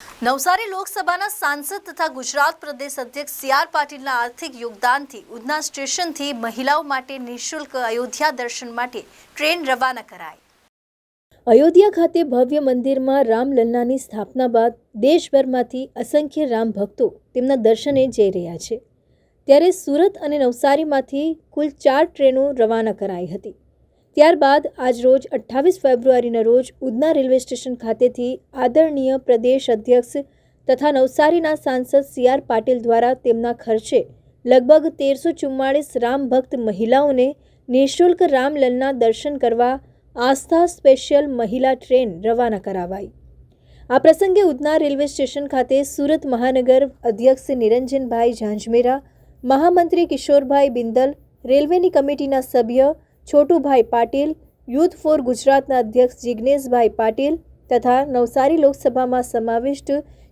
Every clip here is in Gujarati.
નવસારી લોકસભાના સાંસદ તથા ગુજરાત પ્રદેશ અધ્યક્ષ સી.આર. પાટીલના આર્થિક યોગદાનથી ઉધના સ્ટેશનથી મહિલાઓ માટે નિઃશુલ્ક અયોધ્યા દર્શન માટે ટ્રેન રવાના કરાઈ। અયોધ્યા ખાતે ભવ્ય મંદિરમાં રામલલ્લાની સ્થાપના બાદ દેશભરમાંથી અસંખ્ય રામ ભક્તો તેમના દર્શને જઈ રહ્યા છે। ત્યારે સુરત અને નવસારીમાંથી કુલ 4 ટ્રેનો રવાના કરાઈ હતી। ત્યારબાદ આજરોજ 28 ફેબ્રુઆરીના રોજ ઉધના રેલવે સ્ટેશન ખાતેથી આદરણીય પ્રદેશ અધ્યક્ષ તથા નવસારીના સાંસદ સી.આર. પાટીલ દ્વારા તેમના ખર્ચે લગભગ 1344 રામ ભક્ત મહિલાઓને નિઃશુલ્ક રામલલ્લાના દર્શન કરવા આસ્થા સ્પેશિયલ મહિલા ટ્રેન રવાના કરાવાઈ। આ પ્રસંગે ઉધના રેલવે સ્ટેશન ખાતે સુરત મહાનગર અધ્યક્ષ નિરંજનભાઈ ઝાંઝમેરા, મહામંત્રી કિશોરભાઈ બિંદલ, રેલવેની કમિટીના સભ્ય છોટુભાઈ પાટીલ, યુથ ફોર ગુજરાતના અધ્યક્ષ જિગ્નેશભાઈ પાટીલ તથા નવસારી લોકસભામાં સમાવિષ્ટ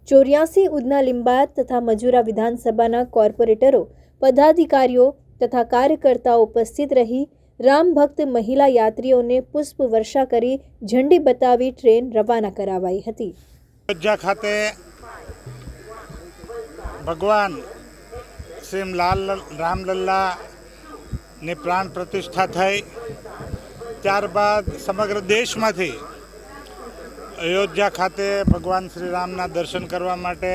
84 ઉધના લિંબાયત તથા મજૂરા વિધાનસભાના કોર્પોરેટરો, પદાધિકારીઓ તથા કાર્યકર્તાઓ ઉપસ્થિત રહી રામ ભક્ત મહિલા યાત્રીઓને પુષ્પ વર્ષા કરી ઝંડી બતાવી ટ્રેન રવાના કરાવાઈ હતી। અયોધ્યા ખાતે ભગવાન શ્રી રામલલ્લાની પ્રાણ પ્રતિષ્ઠા થઈ ત્યારબાદ સમગ્ર દેશમાંથી અયોધ્યા ખાતે ભગવાન શ્રી રામના દર્શન કરવા માટે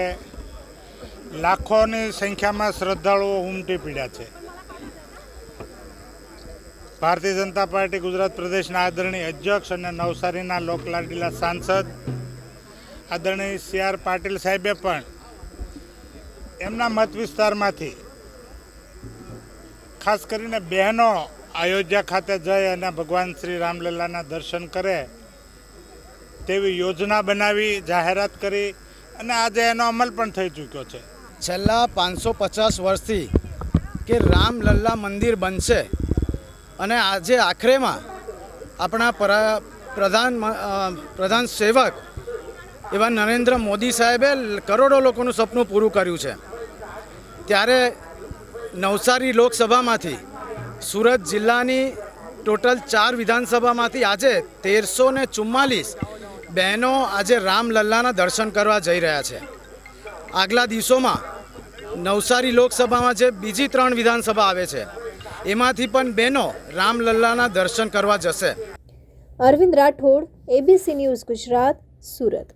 લાખોની સંખ્યામાં શ્રદ્ધાળુઓ ઉમટી પડ્યા છે। ભારતીય જનતા પાર્ટી ગુજરાત પ્રદેશના આદરણીય અધ્યક્ષ અને નવસારીના લોકલાડીલા સાંસદ આદરણીય સી.આર. પાટીલ સાહેબે પણ એમના મત વિસ્તારમાંથી ખાસ કરીને બહેનો અયોધ્યા ખાતે જઈ અને ભગવાન શ્રી રામલલ્લાના દર્શન કરે તેવી યોજના બનાવી, જાહેરાત કરી અને આજે એનો અમલ પણ થઈ ચૂક્યો છે। છેલ્લા 550 વર્ષથી કે રામલલ્લા મંદિર બનશે અને આજે આખરેમાં આપણા પ્રધાન સેવક એવા નરેન્દ્ર મોદી સાહેબે કરોડો લોકોનું સપનું પૂરું કર્યું છે। ત્યારે નવસારી લોકસભામાંથી સુરત જિલ્લાની ટોટલ 4 વિધાનસભામાંથી આજે 1344 બહેનો આજે રામલલ્લાના દર્શન કરવા જઈ રહ્યા છે। આગલા દિવસોમાં નવસારી લોકસભામાં જે બીજી 3 વિધાનસભા આવે છે એમાંથી પણ બહેનો રામલલ્લાના દર્શન કરવા જશે। Arvind Rathod, ABC news Gujarat, Surat.